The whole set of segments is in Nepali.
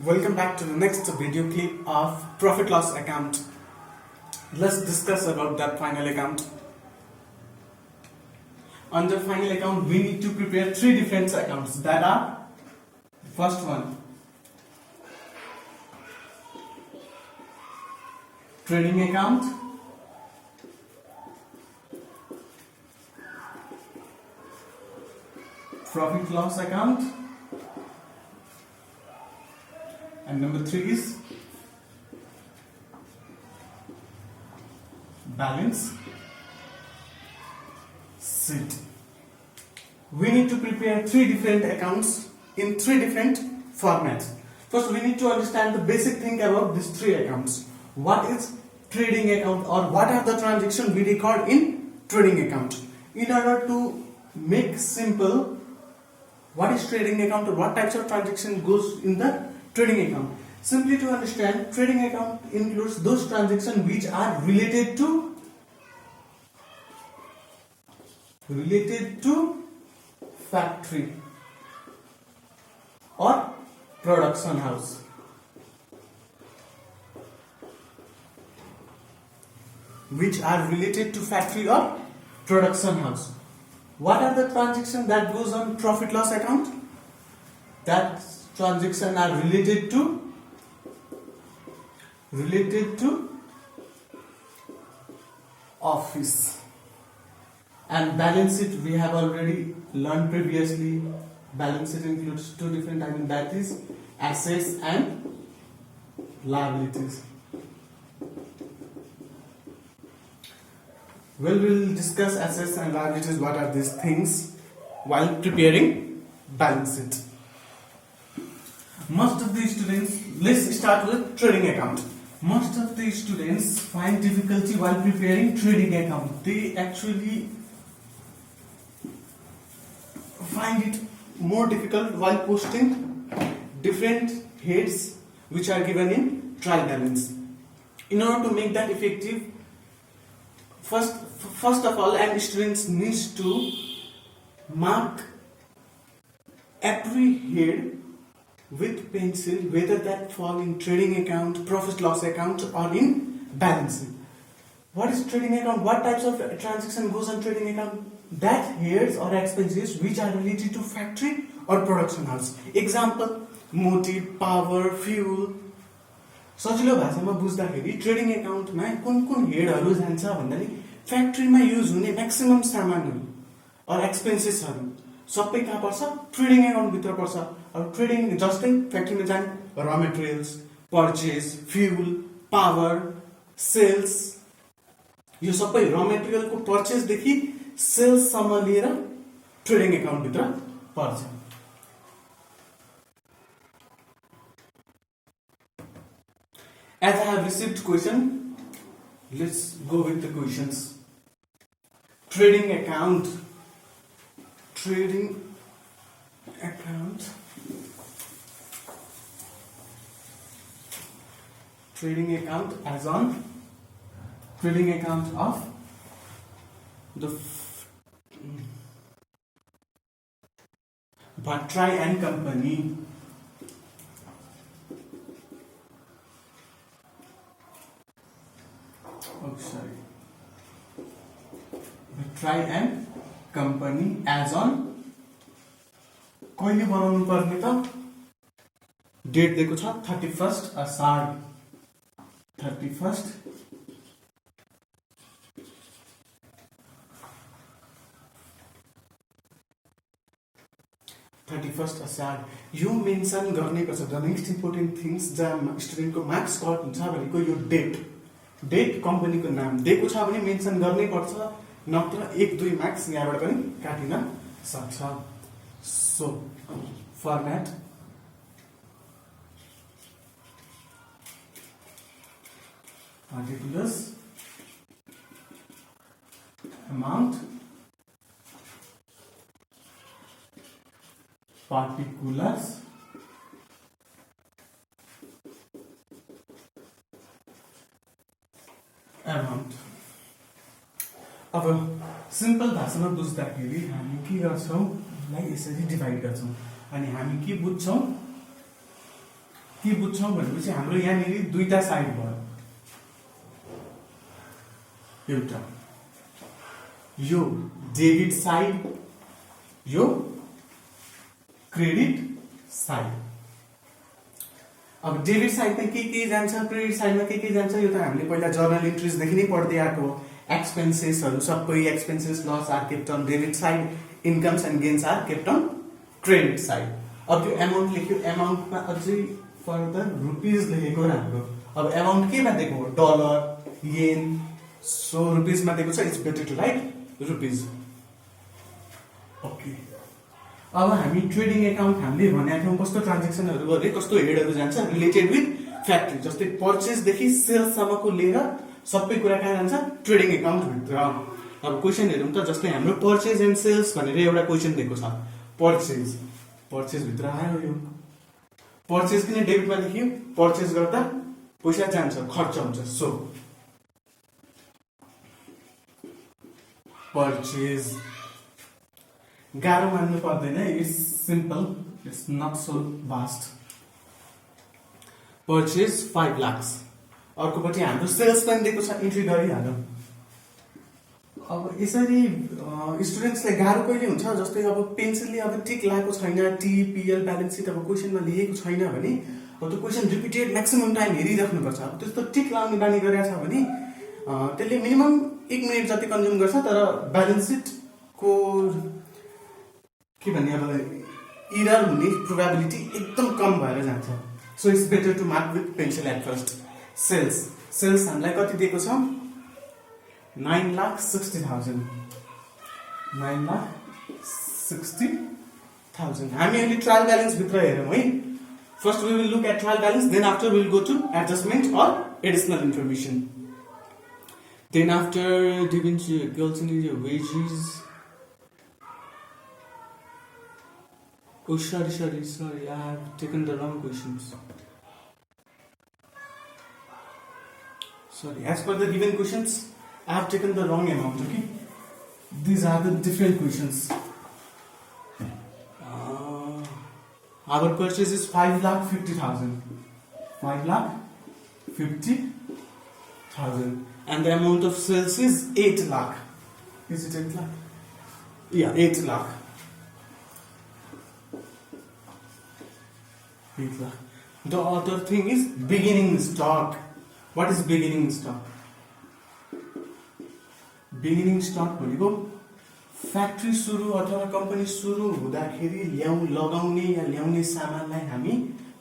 Welcome back to the next video clip of profit loss account. Let's discuss about that final account. Under final account, we need to prepare three different accounts that are first one, trading account, profit loss account, and number three is balance sheet. We need to prepare three different accounts in three different formats. First, we need to understand the basic thing about these three accounts. What is trading account, or what are the transactions we record in trading account? In order to make simple, what is trading account or what types of transaction goes in the trading account? Simply to understand, trading account includes those transactions which are related to factory or production house. Which are related to factory or production house. What are the transactions that goes on profit loss account? That transactions are related to office. And balance sheet we have already learned previously. Balance sheet includes two different items, that is assets and liabilities. Well, we'll discuss assets and liabilities, what are these things, while preparing balance sheet. Most of the students, let's start with trading account. Most of the students find difficulty while preparing trading account. They actually find it more difficult while posting different heads which are given in trial balance. In order to make that effective, first of all, and students needs to mark every head with pencil, whether that fall in trading account, profit loss account, or in balance sheet. What is trading account? What types of transaction goes on trading account? That heads or expenses which are related to factory or production house. Example, motive, power, fuel. सजिलो भाषामा बुझ्दाखेरि ट्रेडिङ एकाउन्टमा कुन कुन हेडहरू जान्छ भन्दा नि फ्याक्ट्रीमा युज हुने म्याक्सिमम सामानहरू और एक्सपेन्सेसहरू सबै कहाँ पर्छ? ट्रेडिङ एकाउन्ट भित्र पर्छ। अब ट्रेडिङ जस्तै फ्याक्ट्रीमा जाने र materials, purchase, fuel, power, sales, यो सबै र मटेरियलको पर्चेज देखि सेल्स सम्म लिएर ट्रेडिङ एकाउन्ट भित्र पर्छ। As I have received question, let's go with the questions. Trading account as on trading account of the Bhattrai and Company. Oh, sorry. Bhattrai and Company as on कहिले बनाउनु पर्ने त? डेट दिएको छ 31 असार 31 असार यो मेन्सन गर्नेको छ। द नेक्स्ट इम्पोर्टेन्ट थिङ्स जहाँ स्टुडेन्टको मार्क्स कट हुन्छ भनेको यो डेट कम्पनीको नाम दिएको छ भने मेन्सन गर्नै पर्छ, नत्र 1-2 मार्क्स यहाँबाट पनि काटिन सक्छ। So format particulars, amount, particulars, amount. अब सिम्पल भाषामा बुझ्दाखेरि हामी के गर्छौं, यसलाई यसरी डिभाइड गर्छौं अनि हामी के बुझ्छौं, के बुझ्छौँ भनेपछि हाम्रो यहाँनिर दुईटा साइड भयो। एउटा यो डेबिट साइड, यो क्रेडिट साइड। अब डेबिट साइडमा के जान्छ, क्रेडिट साइडमा के जान्छ, यो त हामीले पहिला जर्नल इन्ट्रिजदेखि नै पढ्दै आएको हो। एक्सपेन्सेसहरू सबै expenses loss are kept on debit side, incomes and gains are kept on credit side. अब त्यो एमाउन्ट लेख्यो, एमाउन्टमा अझै फर्दर रुपिज लेखेको राम्रो। अब एमाउन्ट केमा दिएको हो, डलर, येन, सो रुपिजमा दिएको छ, it's better to write rupees. Okay, अब हामी ट्रेडिङ एकाउन्ट हामीले भनेका थियौँ कस्तो ट्रान्जेक्सनहरू गरे, कस्तो हेडहरू जान्छ रिलेटेड विथ फ्याक्ट्री, जस्तै पर्चेसदेखि सेल्ससम्मको लिएर सबै कुरा कहाँ जान्छ, ट्रेडिङ एकाउन्ट भित्र। अब क्वेसन हेरौँ त, जस्तै हाम्रो पर्चेज एन्ड सेल्स भनेर एउटा क्वेसन दिएको छ। पर्चेज भित्र आयो, यो पर्चेज किन डेबिटमा लेखियो, पर्चेज गर्दा पैसा जान्छ, खर्च हुन्छ, सो पर्चेज। गाह्रो मान्नु पर्दैन, it's simple, it's not so vast. Purchase 5 lakh. अर्कोपट्टि हाम्रो सेल्स पनि दिएको छ, इन्ट्री गरिहालौँ। अब यसरी स्टुडेन्ट्सलाई गाह्रो कहिले हुन्छ, जस्तै अब पेन्सिलले अब टिक लगाएको छैन, टिपिएल ब्यालेन्स सिट अब क्वेसनमा लेखेको छैन भने अब त्यो क्वेसन रिपिटेड म्याक्सिमम टाइम हेरिराख्नुपर्छ। अब त्यस्तो टिक लगाउने बानी गरेको छ भने त्यसले मिनिमम 1 मिनट जति कन्ज्युम गर्छ, तर ब्यालेन्स सिटको के भन्ने अब इरर हुने प्रोबेबिलिटी एकदम कम भएर जान्छ। So it's better to mark with pencil at first. Sales हामीलाई कति दिएको छ, 9,60,000। 9,60,000। हामी अहिले ट्रायल ब्यालेन्स भित्र हेरौँ है। First we will look at trial balance, then after will go to adjustment or additional information. Then after dividend girls in wages. Oh, sorry, I have taken the wrong questions. Sorry, as per the given questions, I have taken the wrong amount, okay? These are the different questions. Our purchase is 5,50,000. 5,50,000. And the amount of sales is 8 lakh. Is it 8 lakh? Yeah, 8 lakh. 8 lakh. The other thing is beginning stock. What is beginning stock? Beginning stock भनेको फ्याक्ट्री सुरु अथवा कम्पनी सुरु हुँदाखेरि लगाउने या ल्याउने सामानलाई हामी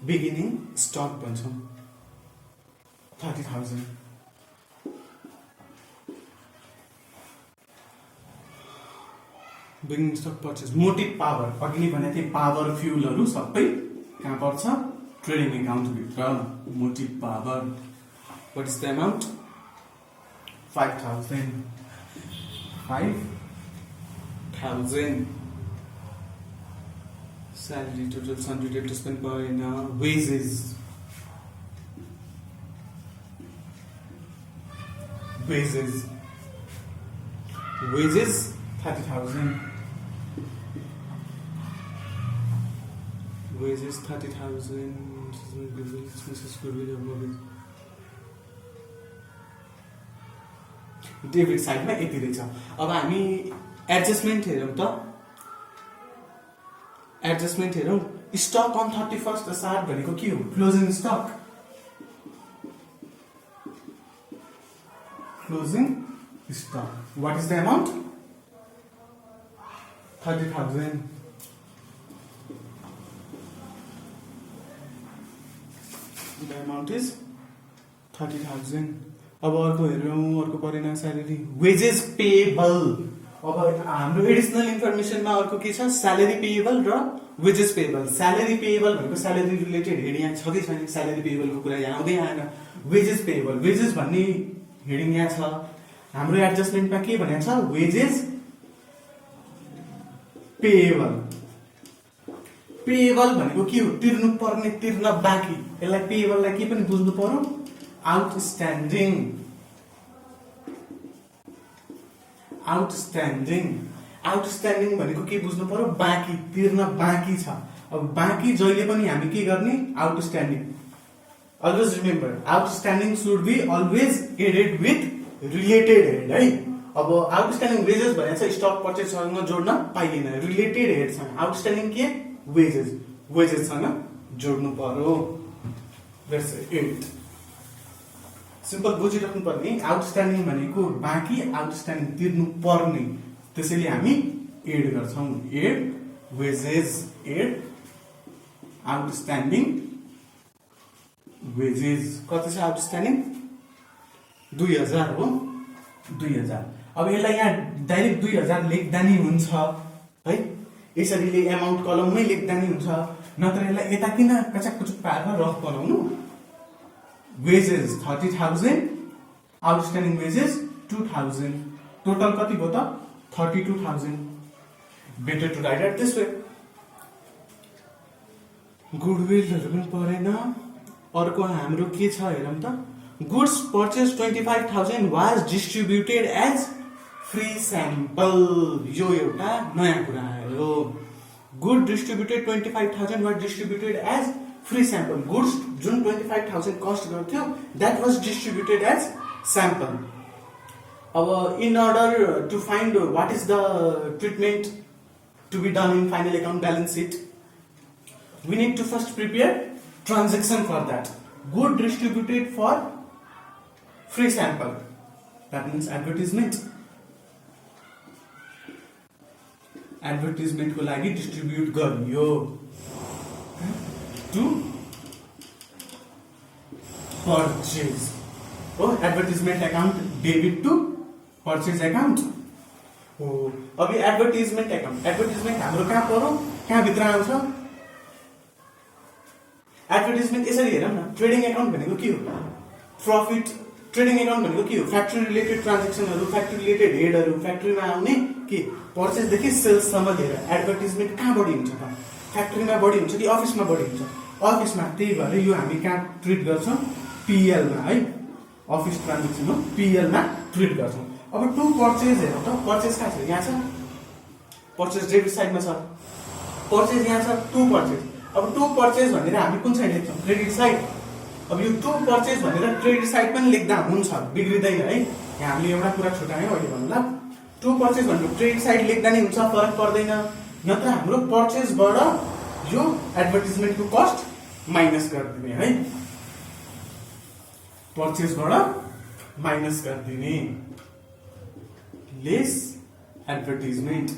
बिगिनिङ स्टक भन्छौँ। 30,000। Beginning stock purchase. Motive power, अघि नै भनेको थिएँ, पावर फ्युलहरू सबै कहाँ पर्छ, ट्रेडिङ एकाउन्ट भित्र। Motive power, what is the amount, 5,000। 5,000। Salary total sundry debtors पनि परेन। Wages, wages 30,000। Wages 30,000. डेबिट साइडमा यति रहेछ। अब हामी एडजस्टमेन्ट हेरौँ त। एडजस्टमेन्ट हेरौँ। स्टक अन 31st असार भनेको के हो, closing stock. Closing stock. What is the amount, 30,000। The amount is 30,000. अब अर्को हेरौँ, अर्को परेन स्यालेरी। Wages payable. अब हाम्रो एडिसनल इन्फर्मेसनमा अर्को के छ, स्यालेरी पेएबल र वेजेस पेएबल। स्यालेरी पेएबल भनेको स्यालेरी रिलेटेड हेडिङ यहाँ छ कि छैन, स्यालेरी पेएबलको कुरा यहाँ आउँदै आएन। वेजेस पेएबल, वेजेस भन्ने हेडिङ यहाँ छ। हाम्रो एडजस्टमेन्टमा के भनेको छ, वेजेस पेएबल। पेएबल भनेको के हो, तिर्नु पर्ने, तिर्न बाँकी। यसलाई पेएबललाई के पनि बुझ्नु पर्यो, आउटस्ट्यान्डिङ। आउटस्ट्यान्डिङ, आउटस्ट्यान्डिङ भनेको के बुझ्नु पर्यो, बाँकी, तिर्न बाँकी छ। अब बाँकी जहिले पनि हामी के गर्ने, outstanding. Always remember, outstanding should be always added with related head है. अब आउटस्ट्यान्डिङ वेजेस भने चाहिँ स्टक पर्चेजसँग जोड्न पाइदैन. रिलेटेड हेडसँग आउटस्ट्यान्डिङ के वेजेससँग जोड्नु पर्यो. That's it. सिम्पल बुझिराख्नु पर्ने. आउटस्ट्यान्डिङ भनेको बाँकी, आउटस्ट्यान्डिङ तिर्नु पर्ने, त्यसैले हामी एड गर्छौं. Add wages, add outstanding wages. कति छ आउटस्ट्यान्डिङ? 2000 हो. 2000. अब यसलाई यहाँ डाइरेक्ट 2000 लेख्दा नि हुन्छ है. यसरी एमाउन्ट कलममै लेख्दा नि हुन्छ. नत्र यसलाई यता किन कचाककुचुक पारेर रफ बनाउनु. Wages 30,000, outstanding wages 2000. टोटल कति भयो त? 32,000. Better to write this way. गुडविलहरु पनि परेन. अर्को हाम्रो के छ हेरौँ त. Goods purchased 25,000 was distributed as free sample. यो एउटा नयाँ कुरा हो. Good distributed 25,000 was distributed as free sample. Goods जुन 25,000 cost गर्थ्यो that was distributed as sample. अब in order to find what is the treatment to be done in final account balance sheet, we need to first prepare transaction for that. Good distributed for free sample. That means advertisement. Advertisement को लागि distribute गरियो to purchase. Oh, advertisement account debit to purchase account. Oh, अभी advertisement account. Advertisement हाम्रो कहाँ पर्यो? कहाँ भित्र आउँछ? Advertisement यसरी हेरौँ न. ट्रेडिङ अकाउन्ट भनेको के हो? प्रॉफिट. ट्रेडिङ अकाउन्ट भनेको के हो? फ्याक्ट्री रिलेटेड ट्रान्जेक्सनहरु, फ्याक्ट्री रिलेटेड हेडहरु, फ्याक्ट्रीमा आउने के पर्चेज देखि सेल्स सम्म लिएर. एडभर्टाइजमेन्ट कहाँ बढी हुन्छ त? फ्याक्ट्रीमा बढी हुन्छ कि अफिसमा बढी हुन्छ? अफिसमा. त्यही भएर यो हामी कहाँ ट्रिट गर्छौं? पीएल मा है. अफिस ट्रान्जेक्सन हो, पीएल मा ट्रिट गर्छौं. अब टु पर्चेज हेरौँ त. पर्चेज कहाँ छ? यहाँ छ. पर्चेज डेबिट साइडमा छ. पर्चेज यहाँ छ. To purchase. अब टु पर्चेज भनेर हामी कुन साइड लेख्छौं? Credit side. अब यो टु पर्चेज भनेर क्रेडिट साइड पनि लेख्दा हुन्छ, बिग्रिदैन है. यहाँ हामीले एउटा कुरा छुटायौं अहिले भन्नुला. टु पर्चेज भनेको क्रेडिट साइड लेख्दा नि हुन्छ, फरक पर्दैन. नत्र हाम्रो पर्चेजबाट यो एडभर्टाइजमेन्टको कस्ट माइनस गरिदिने है. पर्चेजबाट माइनस गरिदिने. Lace advertisement.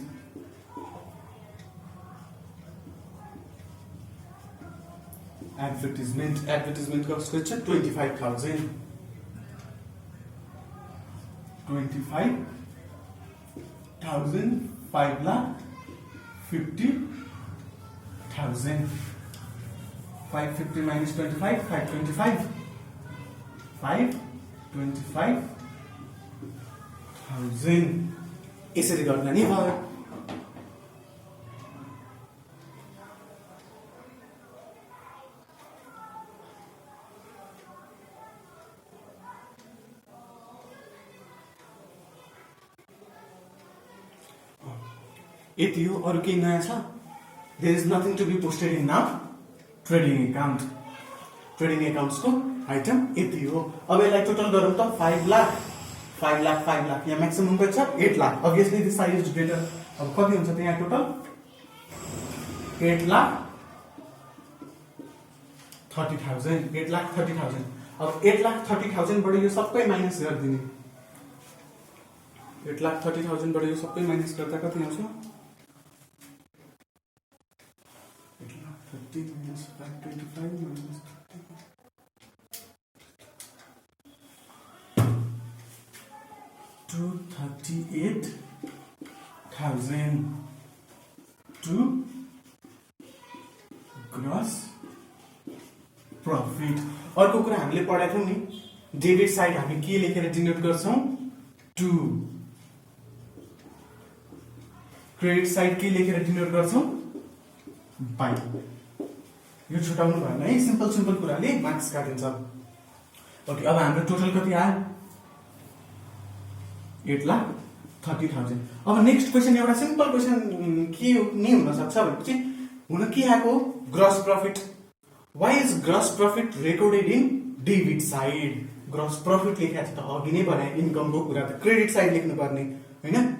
एडभर्टाइजमेन्ट कस्ट छ 25,000. 25,000 5,50,000. 550 minus 25, 525. 525,000. यसरी गर्दा नि भयो. यति हो. अरु केही नयाँ छ? There is nothing to be posted in now trading account. Trading accounts को आइटम यति हो. अब यसलाई टोटल गरौँ त. 5 लाख 5 लाख 5 लाख. यहाँ म्याक्सिमम कति छ? 8 lakh. Obviously this size is greater. अब कति हुन्छ त यहाँ टोटल? 8,30,000. 8,30,000. अब 8,30,000 बाट यो सबै माइनस गरिदिने. 8,30,000 बाट यो सबै माइनस गर्दा कति आउँछ? 8,30,000 minus 525 minus 238,000 to gross profit. अर्को कुरा हामीले पढाएको थियौं नि. डेबिट साइड हामी के लेखेर डिनोट गर्छौं? 2. क्रेडिट साइड के लेखेर डिनोट गर्छौं? बाइ. यो छुटाउनु भएन है. सिम्पल कुराले मार्क्स काटिन्छ. ओके. अब हाम्रो टोटल कति आयो? 8,30,000. अब नेक्स्ट क्वेशन एउटा सिम्पल क्वेशन के नि हुन सक्छ भनेपछि हुन के आको? Gross profit. Why is gross profit recorded in debit side? Gross profit लेखेको छ त अघि नै भने इन्कम को कुरा त क्रेडिट साइड लेख्नु पर्ने हैन.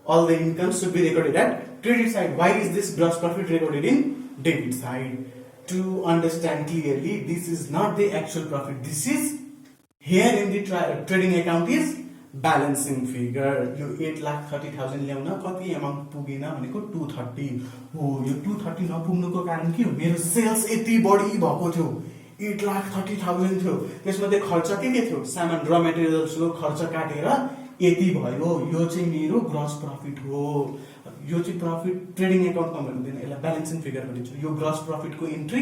All the incomes should be recorded at credit side. Why is this gross profit recorded in debit side? To understand clearly, this is not the actual profit. This is here in the trading account is balancing figure. यो 8,30,000 ल्याउन कति अमाउन्ट पुगेन भनेको 230 हो. यो 230 नपुग्नुको कारण के हो? मेरो सेल्स यति बढी भएको थियो, 8,30,000 थियो. त्यसमध्ये खर्च के थियो? सामान र मटेरियल्सको खर्च काटेर यति भयो. यो चाहिँ मेरो ग्रस प्रॉफिट हो. यो चाहिँ प्रॉफिट ट्रेडिङ अकाउन्टमा भन्दैन, यसलाई ब्यालेन्सिङ फिगर भनिन्छ. यो ग्रस प्रॉफिट को एन्ट्री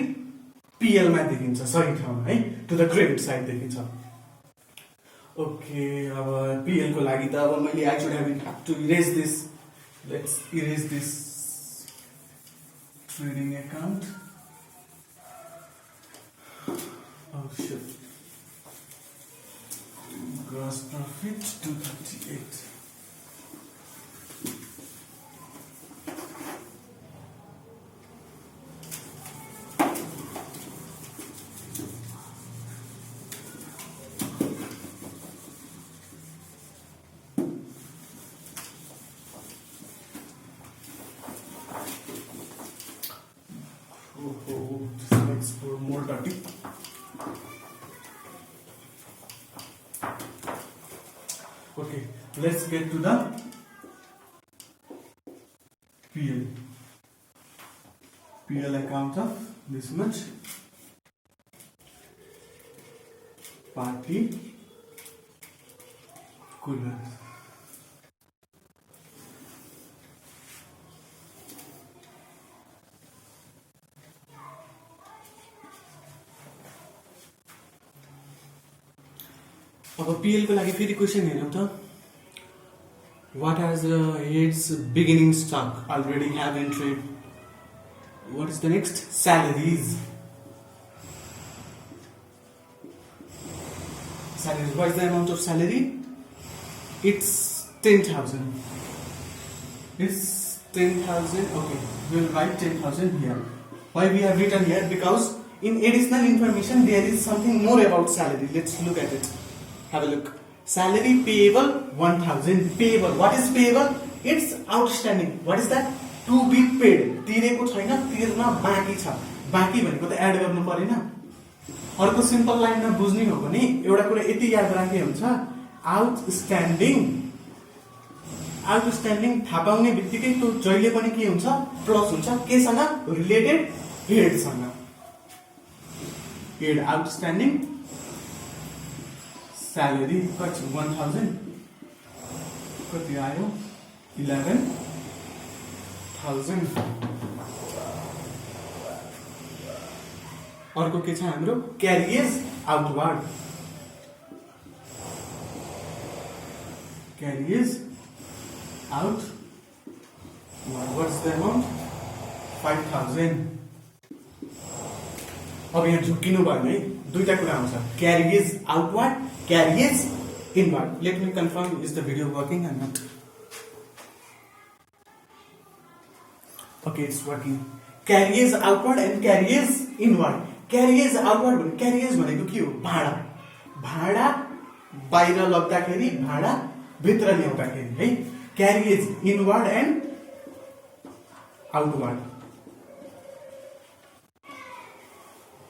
पीएल मा देखिन्छ, सही ठाउँमा है, टु द क्रेडिट साइड देखिन्छ. ओके, अब पीएल को लागि त अब मैले I should have to erase this. Let's erase this trading account. Oh shit. Gross profit 238. This makes for more dirty. Okay, let's get to the PL. PL account of this much. Party cooler. अब पीएल को लागि फेरि क्वेशन हेरौँ त. What has its beginning stock? Already have entered. What is the next? Salaries. Salaries. What is the amount of salary? It's 10,000. It's 10,000. Okay, we'll write 10,000 here. Why we have written here? Because in additional information there is something more about salary. Let's look at it. Have a look. Salary payable 1,000. Payable. What is payable? It's outstanding. What is that? To be paid. तिरेको छैन, तिर्न बाँकी छ. बाँकी भनेको त एड गर्नु परेन. अर्को सिम्पल लाइनमा बुझ्ने हो भने एउटा कुरा यति याद राखे हुन्छ, आउटस्ट्यान्डिङ. आउटस्ट्यान्डिङ थाहा पाउने बित्तिकै त्यो जहिले पनि के हुन्छ? प्लस हुन्छ. केसँग? रिलेटेड हेडसँग. Head outstanding. Salary कति 1,000 कति आयो 11,000. अर्को के छ हाम्रो? Carriage outward. Carriage out. What's the amount? 5,000. अब यहाँ झुकिनु भएन है, दुईटा कुरा आउँछ. क्यारिएज outward, carries inward. Let me confirm, is the video working or not? Okay, it's working. Carries outward and carries inward. Carries outward भने carries भनेको के हो? भाडा. भाडा बाहिर लग्दाखेरि, भाडा भित्र ल्याउँदाखेरि है. Carries inward and outward.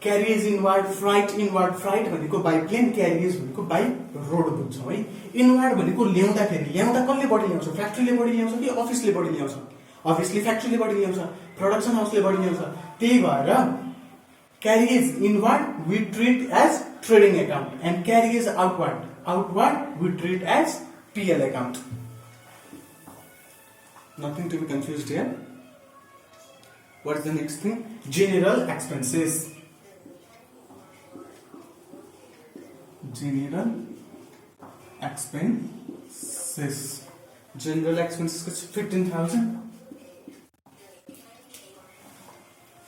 Carries inward, freight inward. Freight भनेको बाई प्लेन, क्यारिएज भनेको बाई रोड बुझ्छौँ है. इनवर्ड भनेको ल्याउँदाखेरि, ल्याउँदा कसले बढी ल्याउँछ? फ्याक्ट्रीले बढी ल्याउँछ कि अफिसले बढी ल्याउँछ? अफिसले फ्याक्ट्रीले बढी ल्याउँछ, प्रोडक्सन हाउसले बढी ल्याउँछ. त्यही भएर carriage inward we treat as trading account and carriage outward we treat as PL account. Nothing to be confused here. What is the next thing? General expenses. General expenses. General expenses 15,000.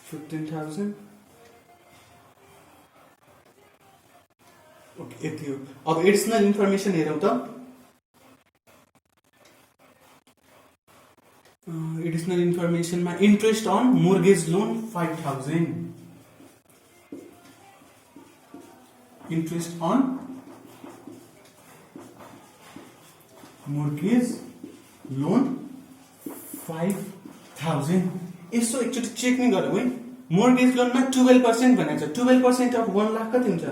15,000. Okay, यति हो. अब एडिसनल इन्फर्मेसन हेरौँ त. एडिसनल इन्फर्मेसनमा interest on mortgage loan 5,000. interest on mortgage loan 5,000. यसो एकचोटि चेक नै गरौँ है। मोर्गेज लोनमा 12% भनेको छ। 12% अफ 1 लाख कति हुन्छ?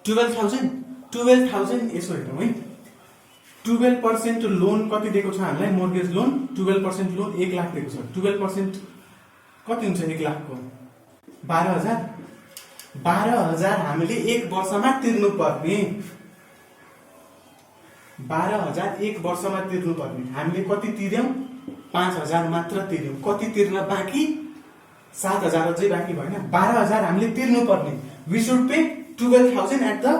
12,000। 12,000 यसो हेरौँ है। 12% लोन कति दिएको छ हामीलाई? मोर्गेज लोन 12% लोन 1 लाख दिएको छ। 12% कति हुन्छ 1 लाखको? 12,000। 12,000 हामीले 1 वर्षमा तिर्नु पर्ने। 12,000 1 वर्षमा तिर्नु पर्ने। हामीले कति तिर्यौं? 5,000 मात्र तिर्यौं। कति तिर्न बाँकी? 7,000 अझै बाँकी भएन। 12,000 हामीले तिर्नु पर्ने। We should pay 12,000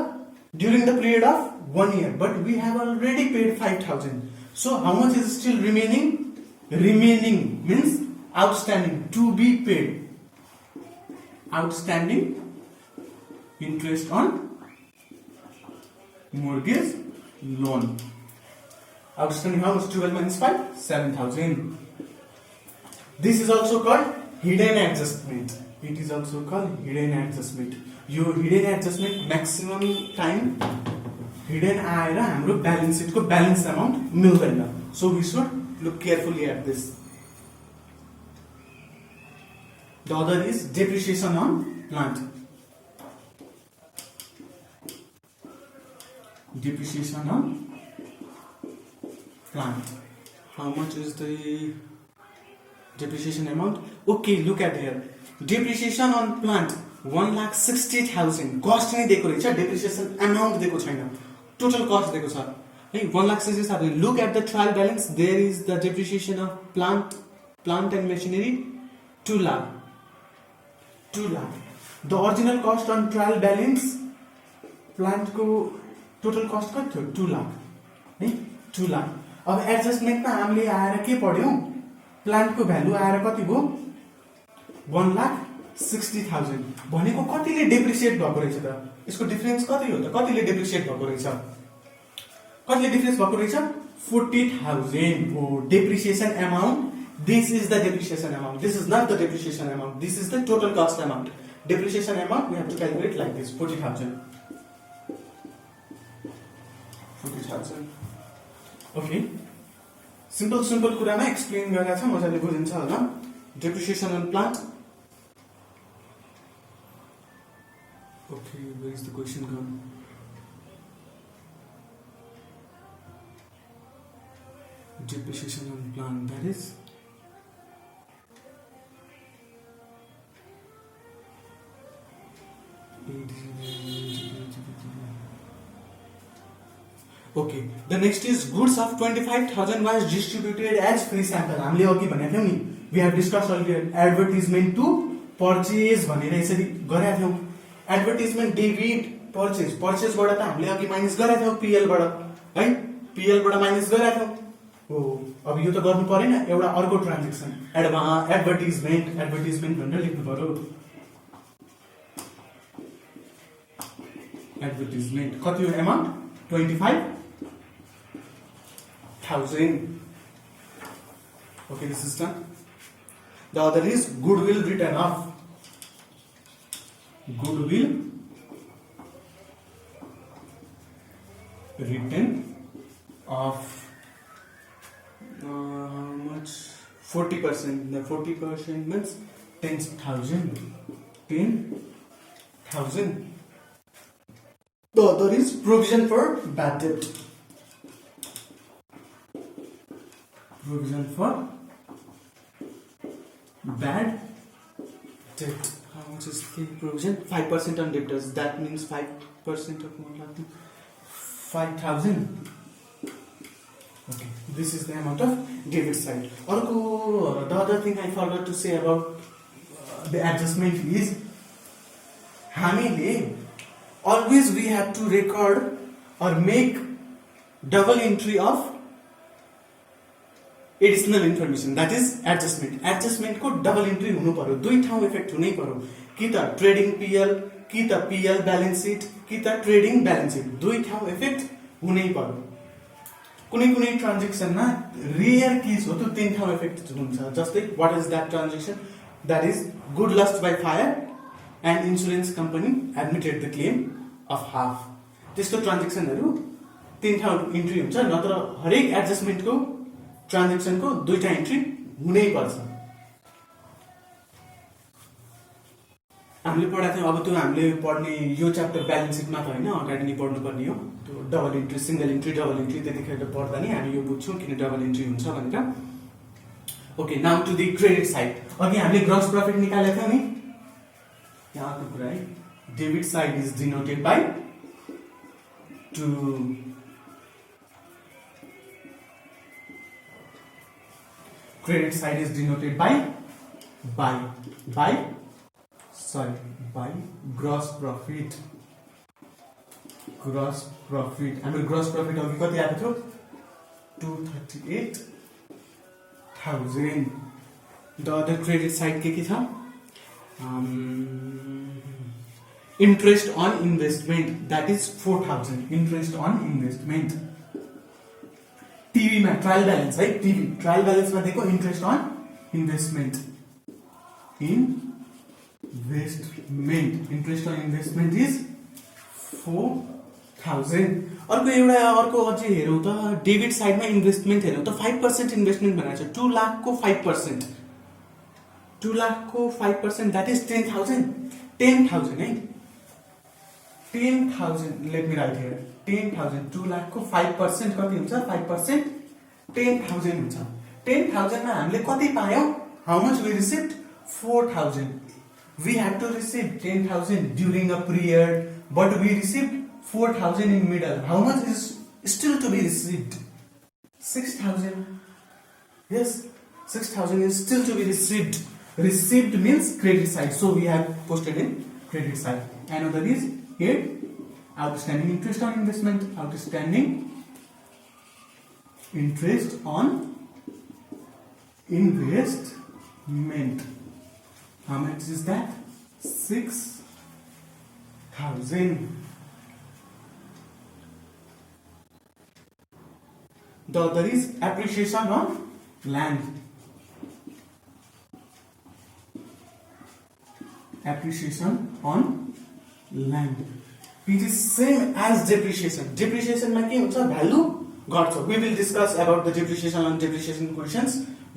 during the period of 1 year, but we have already paid 5,000. So how much is still remaining? Remaining means outstanding, to be paid. Outstanding interest on mortgage loan. Outstanding how much? 12 minus 5? 7,000. This is also called hidden adjustment. It is also called hidden adjustment. यो hidden adjustment maximum time hidden आएर हाम्रो balance sheet को balance amount मिल्दैन. So we should look carefully at this. The other is depreciation on plant. Depreciation on plant. How much is the depreciation amount? Okay, look at here. Depreciation on plant 1,60,000. Cost नहीं देखो रही है, depreciation amount देखो चाहिए. Total cost देखो sir. Hey, 1,60,000. Look at the trial balance. There is the depreciation of plant and machinery 2 lakh. 2 lakh. The original cost on trial balance plant को total cost कति थियो? 2 lakh. नहीं 2 lakh. अब एडजस्टमेन्ट मा हामीले आएर के पढ्यौ? प्लान्ट को भ्यालु आएर कति भयो? 1,60,000. भनेको कतिले डेप्रिसिएट भएको रहेछ त? यसको डिफरेन्स कति हो त? कतिले डेप्रिसिएट भएको रहेछ? कतिले डिफरेन्स भएको रहेछ? 40,000. हो depreciation amount. This is the depreciation amount. This is not the depreciation amount. This is the total cost amount. Depreciation amount we have to calculate like this: 40,000. 40,000. Okay. Simple कुरामा एक्सप्लेन गरेको छ, मजाले बुझिन्छ होला. Depreciation on plant. Okay, where is the question gone? Depreciation on plant, that is okay. The next is goods of 25,000 was distributed as free sample. हामीले अघि भनेको थियौ नि, we have discussed earlier. Advertisement to purchase भनेर यसरी गरेका थियौ. Advertisement debit purchase. Purchase बाट त हामीले अघि माइनस गरेका थियौ PL बाट, है? PL बाट माइनस गरेका थियौ. हो, अब यो त गर्नु परेन. एउटा अर्को ट्रान्ज्याक्सन एडभर्टाइजमेन्ट भनेर लेख्नु पर्यो. एडभर्टाइजमेन्ट कति हो amount? 25,000. Okay, this is done. The other is goodwill written off. Goodwill written off. How much? 40%. The 40% means 10,000. 10,000. The other is provision for bad debt. Provision for bad debt. How much is the provision? 5% on debtors. That means 5% of 5,000. Okay, this is the amount of debit side. Also, the other thing I forgot to say about the adjustment is, always we have to record or make double entry of additional information, that is adjustment. Adjustment को double entry हुनु पर्यो, दुई ठाउँ इफेक्ट हुनै पर्यो, कि त ट्रेडिङ PL, कि त PL ब्यालेन्स शीट, कि त ट्रेडिङ ब्यालेन्स शीट, दुई ठाउँ इफेक्ट हुनै पर्यो. कुनै ट्रान्ज्याक्सनमा रेयर केस हो त तीन ठाउँ इफेक्ट हुन्छ. जस्तै what is that transaction? That is good lost by fire and insurance company admitted the claim. Of half त्यस्तो ट्रान्जेक्सनहरू 3 ठाउँ इन्ट्री हुन्छ नत्र हरेक एडजस्टमेन्टको ट्रान्जेक्सनको 2टा इन्ट्री हुनै पर्छ हामीले पढाएको थियौँ अब त्यो हामीले पढ्ने यो च्याप्टर ब्यालेन्स सिटमा त होइन अगाडि नै पढ्नुपर्ने हो त्यो double entry single entry double entry त्यतिखेर पढ्दा नि हामी यो बुझ्छौँ किन डबल इन्ट्री हुन्छ भनेर okay now to the credit side अघि हामीले ग्रस प्रफिट निकालेको थियौँ नि यहाँ अर्को कुरा है debit side is denoted by to credit side is denoted by gross profit हाम्रो gross profit अघि कति आएको थियो 238,000 the other credit side के छ interest on investment that is 4,000 interest on investment TV में ट्रायल बैलेंस है टीवी ट्रायल बैलेंस में देखो interest on investment interest on investment is 4,000 अर्को एउटा अर्को अझै हेरौँ त डेबिट साइडमा इन्भेस्टमेन्ट हेरौँ त 5% इन्भेस्टमेन्ट भनेको छ 2 लाखको 5% 2 लाखको 5% दैट इज 10,000 है 10,000 लेट मी राइट हियर 10,000 2 लाखको 5% कति हुन्छ 5% 10,000 हुन्छ 10,000 मा हामीले कति पायौं how much we received 4,000 we had to receive 10,000 during a period but we received 4,000 in middle how much is still to be received 6,000 yes 6,000 is still to be received means credit side so we have posted in credit side another is here outstanding interest on investment outstanding interest on investment how much is that 6,000 the other is appreciation on land it is same as depreciation मा के हुन्छ भ्यालु घट्छ we will discuss about the depreciation on depreciation questions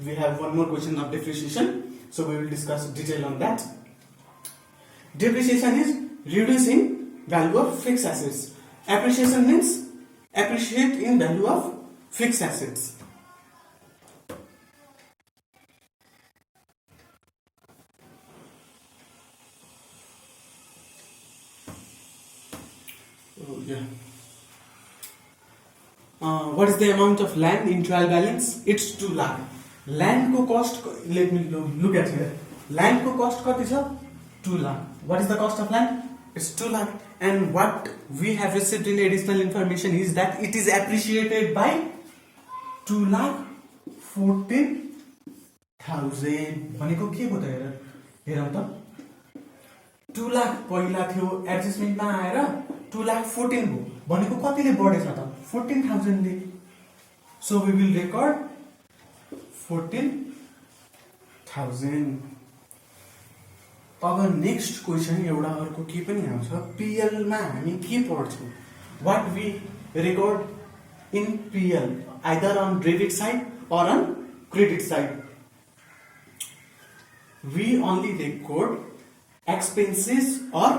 we have one more question of depreciation so we will discuss detail on that depreciation is reducing value of fixed assets appreciation means appreciate in value of fixed assets what is the amount of land in trial balance it's 2 lakh land ko cost let me look at here land ko cost kati cha 2 lakh what is the cost of land it's 2 lakh and what we have received in additional information is that it is appreciated by 2 lakh 14,000 भनेको के हो त हेरौं त 2 लाख पहिला थियो एडजस्टमेन्टमा आएर 2 लाख 14 हो भनेको कतिले बढेछ त 14,000 ले so we will record 14,000 अब नेक्स्ट क्वेशन एउटा अर्को के पनि आउँछ पीएल मा हामी के पढ्छौं what we record in PL either on debit side or on credit side we only record expenses or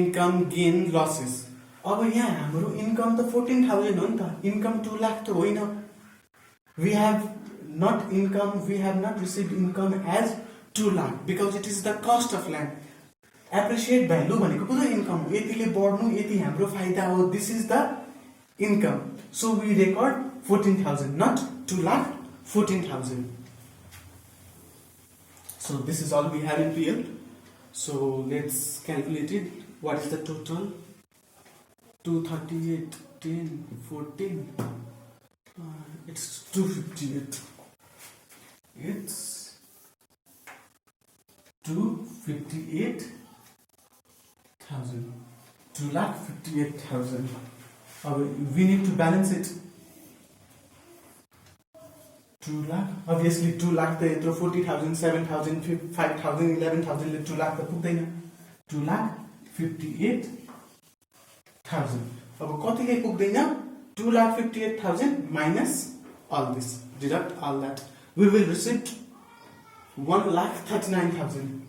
income gain losses अब यहाँ हाम्रो इन्कम त 14,000 हो नि त इन्कम 2 लाख त होइन we have not received income as 2 lakh because it is the cost of land appreciate value भनेको पुरो इन्कम हो यतिले बढ्नु यति हाम्रो फाइदा हो this is the income so we record 14,000 not 2 lakh 14,000 so this is all we have in PL so let's calculate it what is the total 238 10 14 it's 258 it's 258,000 2,58,000 we need to balance it 2 lakh obviously 2 lakh त यत्रो 40,000 7,000 5,000 11,000 ले 2 lakh त पुग्दैन 2,58,000 अब कतिले पुग्दैन 2,58,000 minus all this, deduct all that, we will receive 1,39,000.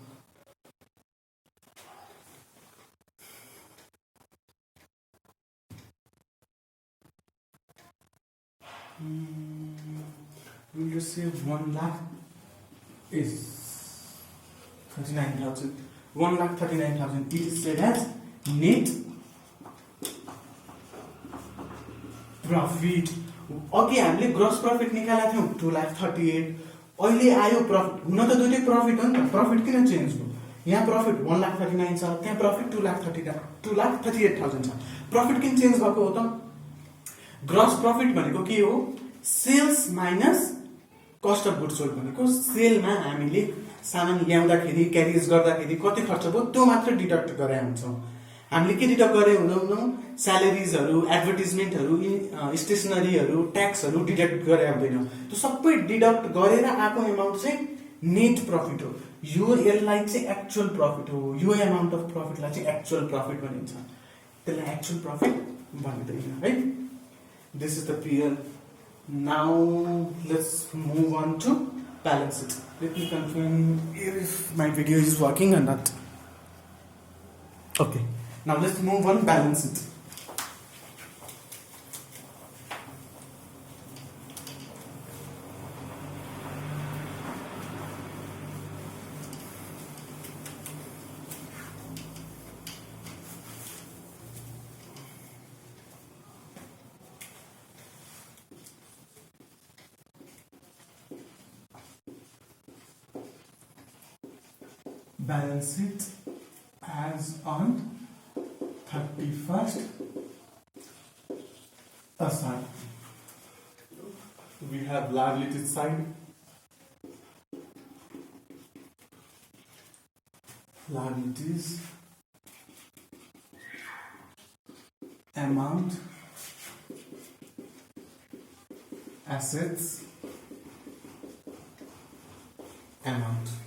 We'll receive 1 lakh is 39,000. 1,39,000. It is said as net profit. अघि हामीले ग्रस प्रफिट निकालेका थियौं 2,38,000. अहिले आयो प्रफिट. हुन त दुईटै प्रफिट हो नि त. प्रफिट किन चेन्ज भयो? यहाँ प्रफिट 1,39,000 छ, त्यहाँ प्रफिट 2,38,000 छ. प्रफिट किन चेन्ज भएको हो त? ग्रस प्रफिट भनेको के हो? Sales minus cost of goods sold भनेको सेलमा हामीले सामान ल्याउँदाखेरि क्यारिज गर्दाखेरि कति खर्च भयो त्यो मात्र डिडक्ट गरे हुन्छौँ. हामीले के डिडक्ट गरे हुँदैनौँ? स्यालेरिजहरू, एडभर्टिजमेन्टहरू, स्टेसनरीहरू, ट्याक्सहरू डिडक्ट गरे हुँदैनौँ. त्यो सबै डिडक्ट गरेर आएको एमाउन्ट चाहिँ नेट प्रफिट हो. यो यसलाई चाहिँ एक्चुअल प्रफिट हो. यो एमाउन्ट अफ प्रफिटलाई चाहिँ एक्चुअल प्रफिट भनिन्छ. त्यसलाई एक्चुअल प्रफिट भनिँदैन है. This is the PL. Now let's move on to balance sheet. Let me confirm if my video is working or not. Okay. Now let's move on balance sheet. Balance sheet as on 31st aside. We have liability side. Liabilities amount, assets amount.